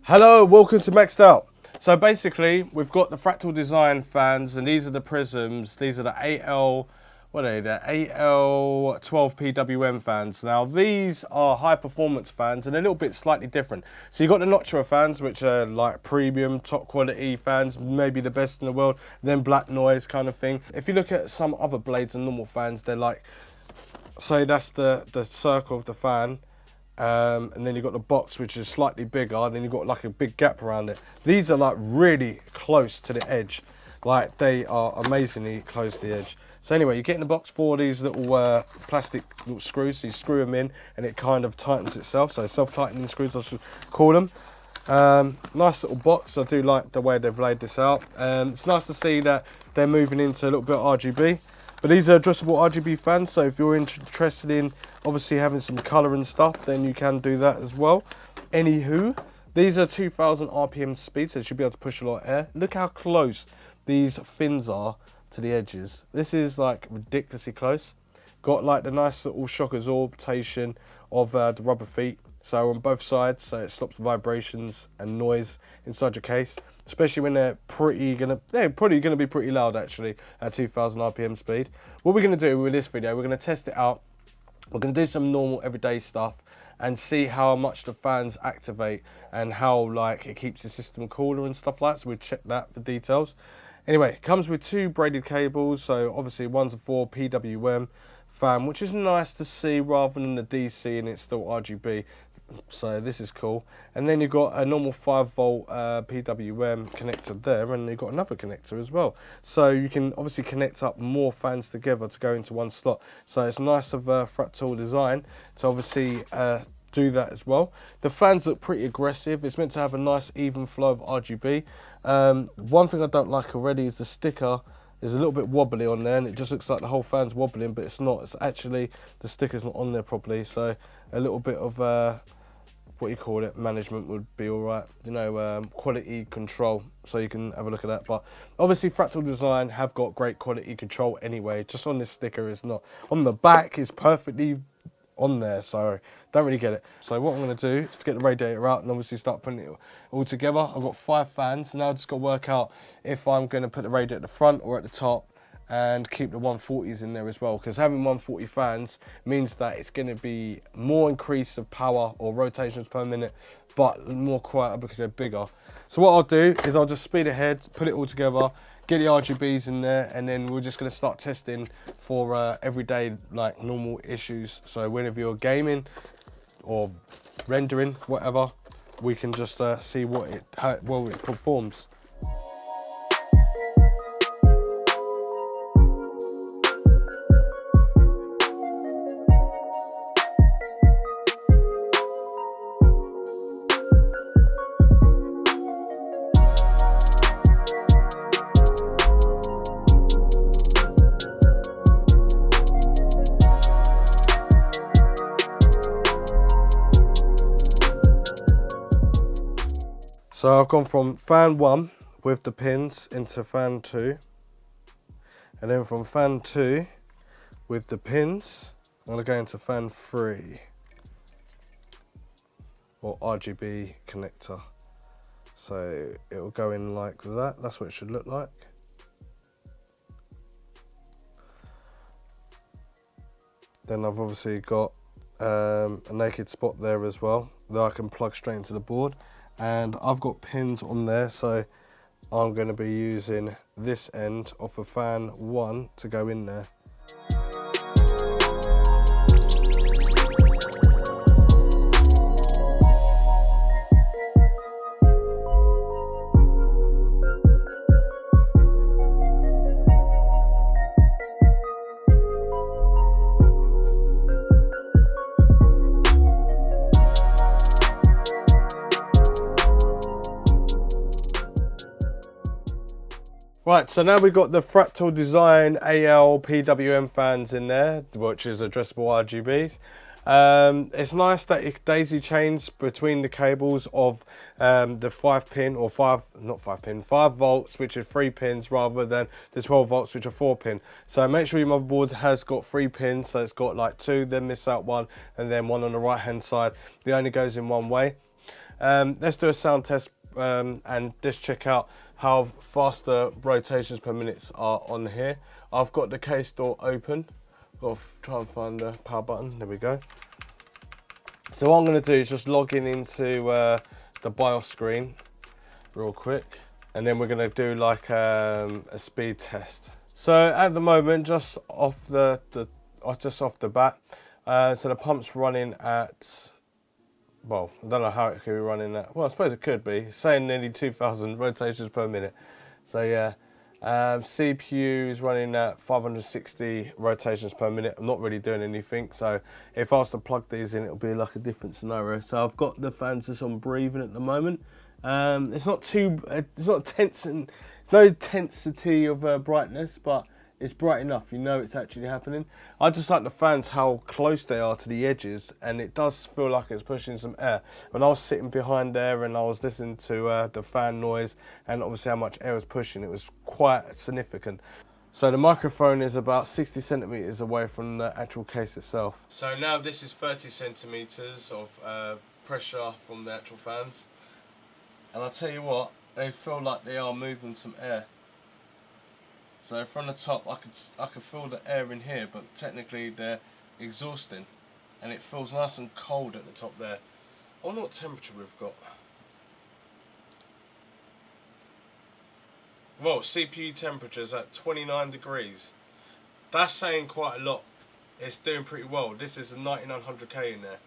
Hello, welcome to MXDOUT. So basically, we've got the Fractal design fans, and these are the prisms. These are the AL 12 PWM fans. Now these are high performance fans and a little bit slightly different. So you've got the Noctua fans, which are like premium, top quality fans, maybe the best in the world, then black noise kind of thing. If you look at some other blades and normal fans, they're like, say that's the circle of the fan. And then you've got the box, which is slightly bigger, and then you've got like a big gap around it. These are like really close to the edge. Like they are amazingly close to the edge. So anyway, you get in the box for these little plastic little screws. So you screw them in and it kind of tightens itself. So self-tightening screws, I should call them. Nice little box. I do like the way they've laid this out. It's nice to see that they're moving into a little bit of RGB. But these are addressable RGB fans, so if you're interested in obviously having some colour and stuff, then you can do that as well. Anywho, these are 2000 RPM speed, so you should be able to push a lot of air. Look how close these fins are to the edges. This is like ridiculously close. Got like the nice little shock absorption of the rubber feet, so on both sides, so it stops vibrations and noise inside your case, especially when they're probably gonna be pretty loud actually at 2000 RPM speed. What we're gonna do with this video, we're gonna test it out. We're gonna do some normal everyday stuff and see how much the fans activate and how like it keeps the system cooler and stuff like that. So we'll check that for details. Anyway, it comes with two braided cables, so obviously one's a 4 PWM fan, which is nice to see rather than the DC and it's still RGB. So this is cool. And then you've got a normal 5-volt PWM connector there, and you've got another connector as well. So you can obviously connect up more fans together to go into one slot. So it's nice of Fractal design to obviously do that as well. The fans look pretty aggressive. It's meant to have a nice even flow of RGB. One thing I don't like already is the sticker is a little bit wobbly on there, and it just looks like the whole fan's wobbling, but it's not. It's actually, the sticker's not on there properly, so a little bit of what you call it, management would be all right, you know, quality control, so you can have a look at that. But obviously Fractal design have got great quality control anyway. Just on this sticker it's not. On the back is perfectly on there, so don't really get it. So what I'm going to do is to get the radiator out and obviously start putting it all together. I've got 5 fans, now I've just got to work out if I'm going to put the radiator at the front or at the top, and keep the 140s in there as well, because having 140 fans means that it's going to be more increase of power or rotations per minute, but more quieter because they're bigger. So what I'll do is I'll just speed ahead, put it all together, get the RGBs in there, and then we're just going to start testing for everyday like normal issues. So whenever you're gaming or rendering, whatever, we can just see how well it performs. So I've gone from fan 1 with the pins into fan 2, and then from fan 2 with the pins, I'm going to go into fan 3, or RGB connector. So it will go in like that, that's what it should look like. Then I've obviously got a naked spot there as well that I can plug straight into the board. And I've got pins on there, so I'm going to be using this end off of fan 1 to go in there. Right, so now we've got the Fractal design AL PWM fans in there, which is addressable RGBs. It's nice that it daisy chains between the cables of the 5 volts, which are 3 pins, rather than the 12 volts, which are 4 pin. So make sure your motherboard has got 3 pins, so it's got like 2, then miss out 1, and then 1 on the right hand side. It only goes in one way. Let's do a sound test and just check out how fast the rotations per minute are on here. I've got the case door open. Got to try and find the power button. There we go. So what I'm going to do is just log in into the BIOS screen real quick, and then we're going to do like a speed test. So at the moment, just off the bat, so the pump's running at, well, I don't know how it could be running at. Well, I suppose it could be. It's saying nearly 2,000 rotations per minute. So yeah, CPU is running at 560 rotations per minute. I'm not really doing anything. So if I was to plug these in, it'll be like a different scenario. So I've got the fans just on breathing at the moment. It's not too, it's not tense, and no intensity of brightness, but it's bright enough, you know it's actually happening. I just like the fans, how close they are to the edges, and it does feel like it's pushing some air. When I was sitting behind there and I was listening to the fan noise and obviously how much air was pushing, it was quite significant. So the microphone is about 60 centimeters away from the actual case itself. So now this is 30 centimeters of pressure from the actual fans. And I'll tell you what, they feel like they are moving some air. So from the top, I could feel the air in here, but technically they're exhausting, and it feels nice and cold at the top there. I wonder what temperature we've got. Well, CPU temperature's at 29 degrees. That's saying quite a lot. It's doing pretty well. This is a 9900K in there.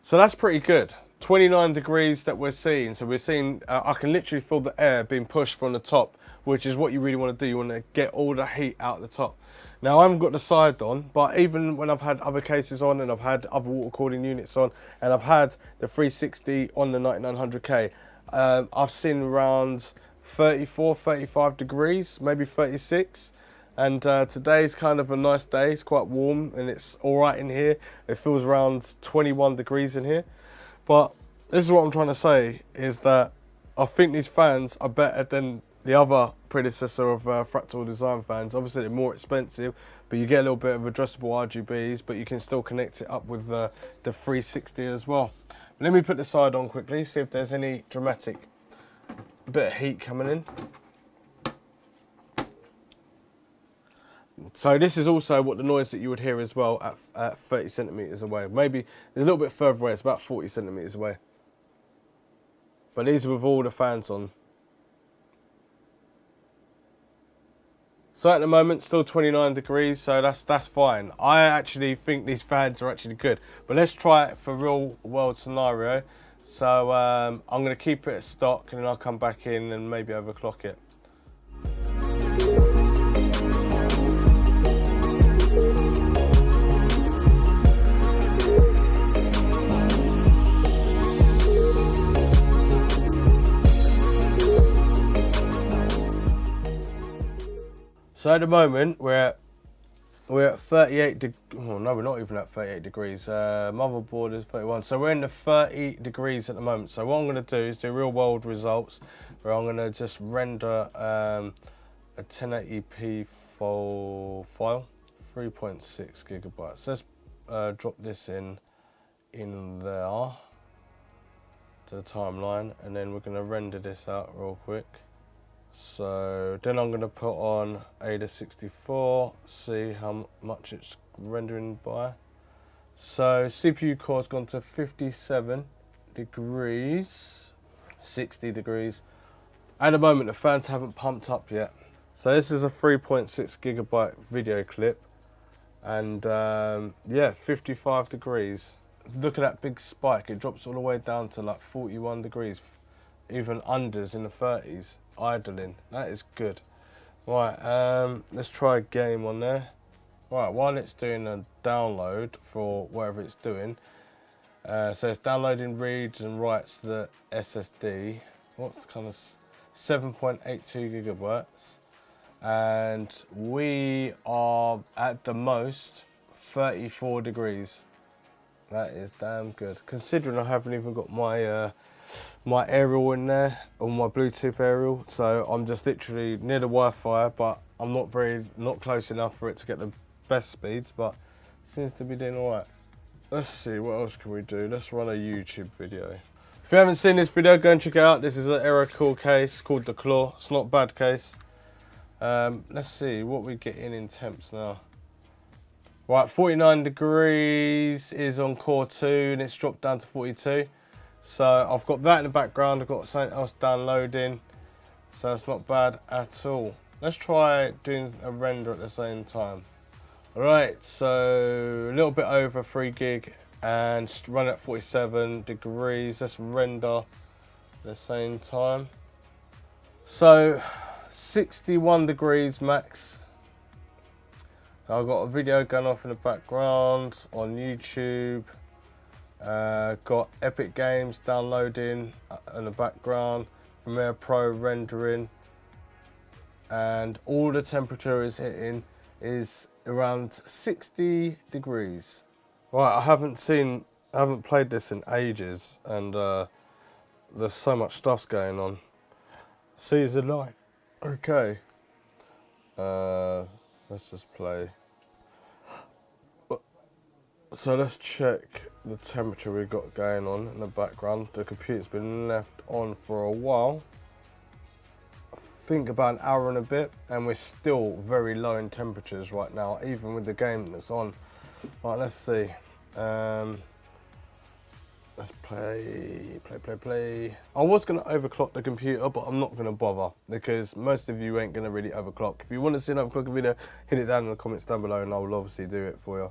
So that's pretty good. 29 degrees that we're seeing. So we're seeing, I can literally feel the air being pushed from the top, which is what you really want to do. You want to get all the heat out the top. Now I haven't got the side on, but even when I've had other cases on and I've had other water cooling units on and I've had the 360 on the 9900K, I've seen around 34, 35 degrees, maybe 36. And today's kind of a nice day. It's quite warm and it's all right in here. It feels around 21 degrees in here. But this is what I'm trying to say, is that I think these fans are better than the other predecessor of Fractal design fans. Obviously they're more expensive, but you get a little bit of addressable RGBs, but you can still connect it up with the 360 as well. Let me put the side on quickly, see if there's any dramatic bit of heat coming in. So this is also what the noise that you would hear as well at 30 centimeters away. Maybe a little bit further away, it's about 40 centimeters away. But these are with all the fans on. So at the moment, still 29 degrees, so that's fine. I actually think these fans are actually good. But let's try it for real world scenario. So I'm going to keep it at stock and then I'll come back in and maybe overclock it. So at the moment we're at 38 oh no, we're not even at 38 degrees. Motherboard is 31. So we're in the 30 degrees at the moment. So what I'm going to do is do real world results where I'm going to just render a 1080p file, 3.6 gigabytes. Let's drop this in there to the timeline, and then we're going to render this out real quick. So then I'm going to put on Ada 64, see how much it's rendering by. So CPU core's gone to 57 degrees, 60 degrees. At the moment the fans haven't pumped up yet. So this is a 3.6 gigabyte video clip, and yeah, 55 degrees. Look at that big spike, it drops all the way down to like 41 degrees, even unders in the 30s. Idling, that is good. Right, let's try a game on there. Right, while it's doing a download for whatever it's doing, so it's downloading reads and writes the SSD. What's kind of 7.82 gigabytes, and we are at the most 34 degrees. That is damn good, considering I haven't even got my my aerial in there, or my Bluetooth aerial, so I'm just literally near the Wi-Fi, but I'm not close enough for it to get the best speeds, but it seems to be doing alright. Let's see, what else can we do? Let's run a YouTube video. If you haven't seen this video, go and check it out. This is an error cool case called the Claw. It's not a bad case. Let's see what we get in temps now. Right, 49 degrees is on core 2 and it's dropped down to 42. So I've got that in the background, I've got something else downloading. So it's not bad at all. Let's try doing a render at the same time. Alright, so a little bit over 3 gig and run at 47 degrees. Let's render at the same time. So 61 degrees max. I've got a video going off in the background on YouTube. Got Epic Games downloading in the background. Premiere Pro rendering. And all the temperature is hitting is around 60 degrees. Right, I haven't played this in ages, and there's so much stuff's going on. Season 9. Okay. Let's just play. So let's check the temperature we've got going on in the background. The computer's been left on for a while. I think about an hour and a bit, and we're still very low in temperatures right now, even with the game that's on. Right, let's see. Let's play. I was going to overclock the computer, but I'm not going to bother because most of you ain't going to really overclock. If you want to see an overclocking video, hit it down in the comments down below and I will obviously do it for you.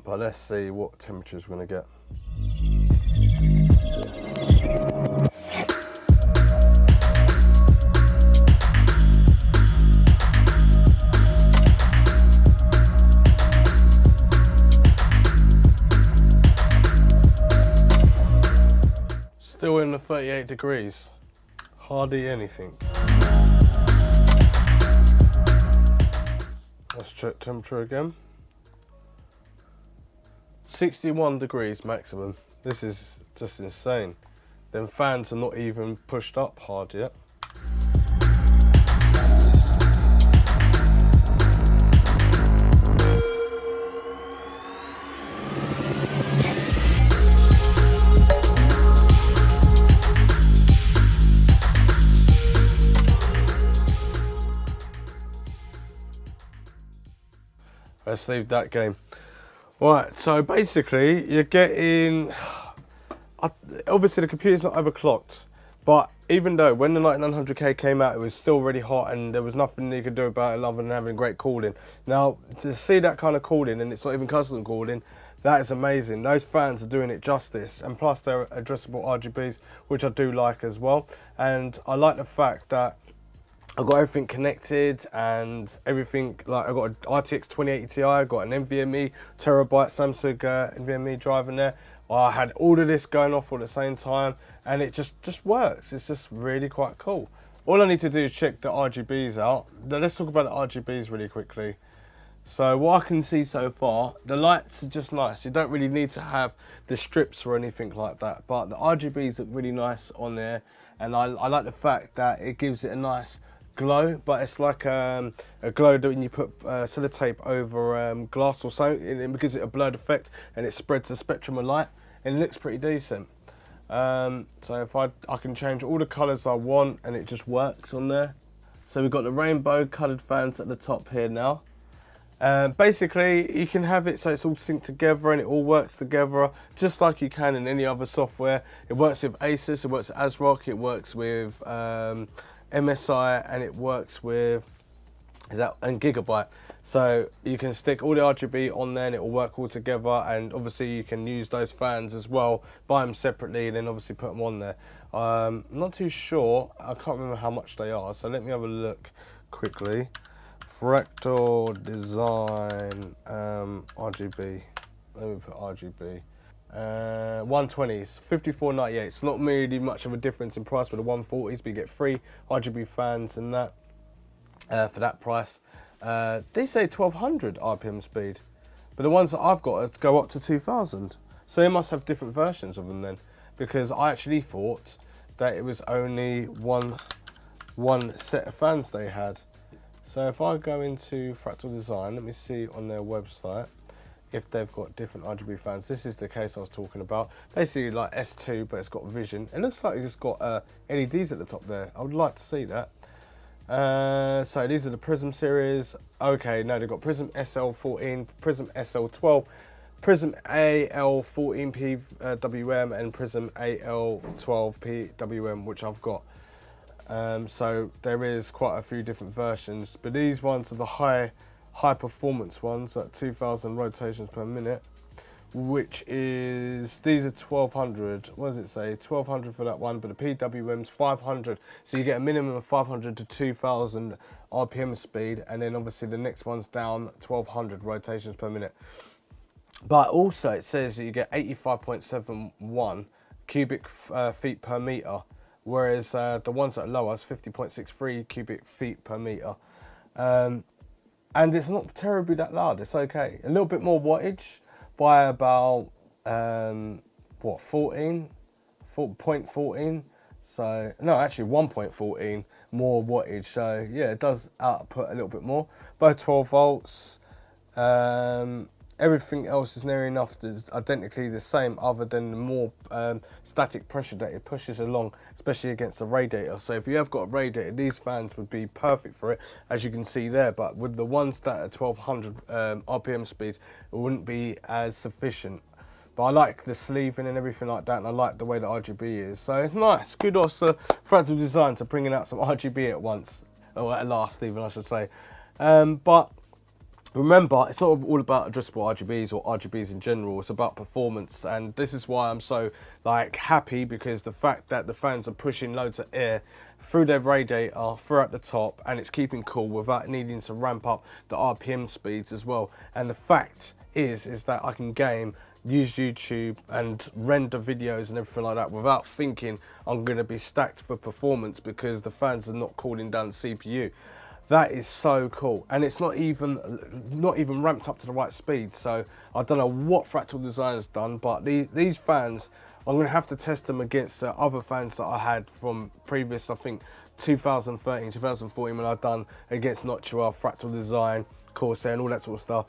But let's see what temperatures we're going to get. Still in the 38 degrees, hardly anything. Let's check temperature again. 61 degrees maximum. This is just insane. Them fans are not even pushed up hard yet. Let's leave that game. Right, so basically you're getting, obviously the computer's not overclocked, but even though when the 9900K came out, it was still really hot and there was nothing you could do about it other than having great cooling. Now, to see that kind of cooling, and it's not even custom cooling, that is amazing. Those fans are doing it justice, and plus they're addressable RGBs, which I do like as well. And I like the fact that I've got everything connected and everything, like I've got an RTX 2080 Ti, I've got an NVMe terabyte Samsung NVMe drive in there. I had all of this going off at the same time and it just works. It's just really quite cool. All I need to do is check the RGBs out. Now let's talk about the RGBs really quickly. So what I can see so far, the lights are just nice. You don't really need to have the strips or anything like that, but the RGBs look really nice on there, and I like the fact that it gives it a nice glow, but it's like a glow that when you put sellotape over glass or so, it gives it a blurred effect and it spreads the spectrum of light and it looks pretty decent. So if I can change all the colours I want and it just works on there. So we've got the rainbow coloured fans at the top here now. Basically you can have it so it's all synced together and it all works together just like you can in any other software. It works with Asus, it works with ASRock, it works with MSI, and it works with and Gigabyte. So you can stick all the RGB on there and it will work all together, and obviously you can use those fans as well, buy them separately and then obviously put them on there. I'm not too sure, I can't remember how much they are, so let me have a look quickly. Fractal design RGB, let me put RGB. 120s, 54.98. It's not really much of a difference in price with the 140s, but you get free RGB fans and that for that price. They say 1200 RPM speed, but the ones that I've got go up to 2000. So they must have different versions of them then, because I actually thought that it was only one set of fans they had. So if I go into Fractal Design, let me see on their website. if they've got different RGB fans. This is the case I was talking about. Basically like S2, but it's got vision. It looks like it's got LEDs at the top there. I would like to see that. So these are the Prism series. Okay, no, they've got Prism SL14, Prism SL12, Prism AL14 PWM, and Prism AL12 PWM, which I've got. So there is quite a few different versions, but these ones are the high performance ones at 2000 rotations per minute, which is, these are 1200. What does it say? 1200 for that one, but the PWM's 500. So you get a minimum of 500 to 2000 RPM speed, and then obviously the next one's down 1200 rotations per minute. But also it says that you get 85.71 cubic feet per meter, whereas the ones that are lower is 50.63 cubic feet per meter. And it's not terribly that loud, it's okay. A little bit more wattage by about, what, 0.14? So, no, actually 1.14 more wattage. So, yeah, it does output a little bit more. Both 12 volts. Everything else is near enough identically the same, other than the more static pressure that it pushes along, especially against a radiator. So if you have got a radiator, these fans would be perfect for it, as you can see there. But with the ones that are 1200 RPM speeds, it wouldn't be as sufficient. But I like the sleeving and everything like that, and I like the way the RGB is. So it's nice. Kudos to Fractal Design to bringing out some RGB at once, or at last even, I should say. But remember, it's not all about addressable RGBs or RGBs in general. It's about performance, and this is why I'm so happy, because the fact that the fans are pushing loads of air through their radiator, throughout the top, and it's keeping cool without needing to ramp up the RPM speeds as well. And the fact is that I can game, use YouTube and render videos and everything like that without thinking I'm going to be stacked for performance, because the fans are not cooling down the CPU. That is so cool, and it's not even ramped up to the right speed. So I don't know what Fractal Design has done, but these fans, I'm going to have to test them against the other fans that I had from previous, I think 2013, 2014, when I've done against Noctua, Fractal Design, Corsair and all that sort of stuff.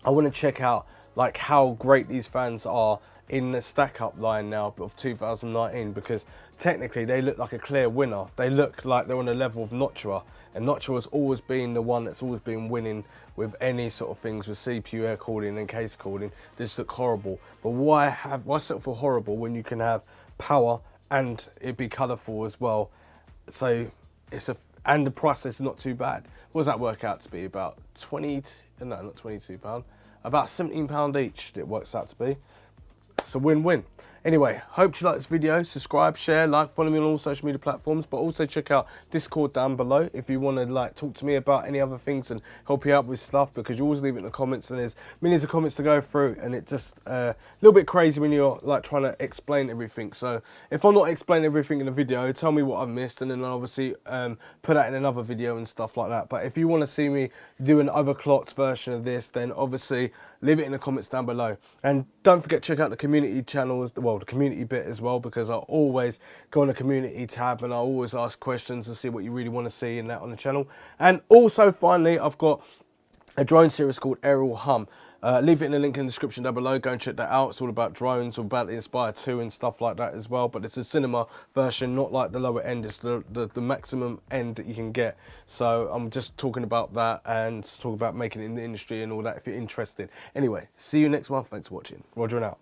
I want to check out how great these fans are in the stack up line now of 2019, because technically they look like a clear winner. They look like they're on the level of Noctua, and Noctua has always been the one that's always been winning with any sort of things with CPU air cooling and case cooling. They just look horrible. But why settle for horrible when you can have power and it be colourful as well? So and the price is not too bad. What does that work out to be? About £22, about £17 each it works out to be. It's a win-win. Anyway, hope you like this video. Subscribe, share, like, follow me on all social media platforms, but also check out Discord down below if you want to talk to me about any other things and help you out with stuff, because you always leave it in the comments and there's millions of comments to go through, and it's just a little bit crazy when you're trying to explain everything. So if I'm not explaining everything in a video, tell me what I've missed, and then I'll obviously put that in another video and stuff like that. But if you want to see me do an overclocked version of this, then obviously leave it in the comments down below. And don't forget to check out the community channels, well, the community bit as well, because I always go on the community tab and I always ask questions and see what you really want to see in that on the channel. And also, finally, I've got a drone series called Aerial Hum. Leave it in the link in the description down below. Go and check that out. It's all about drones, all about the Inspire 2 and stuff like that as well. But it's a cinema version, not like the lower end. It's the maximum end that you can get. So I'm just talking about that and talk about making it in the industry and all that if you're interested. Anyway, see you next one. Thanks for watching. Roger and out.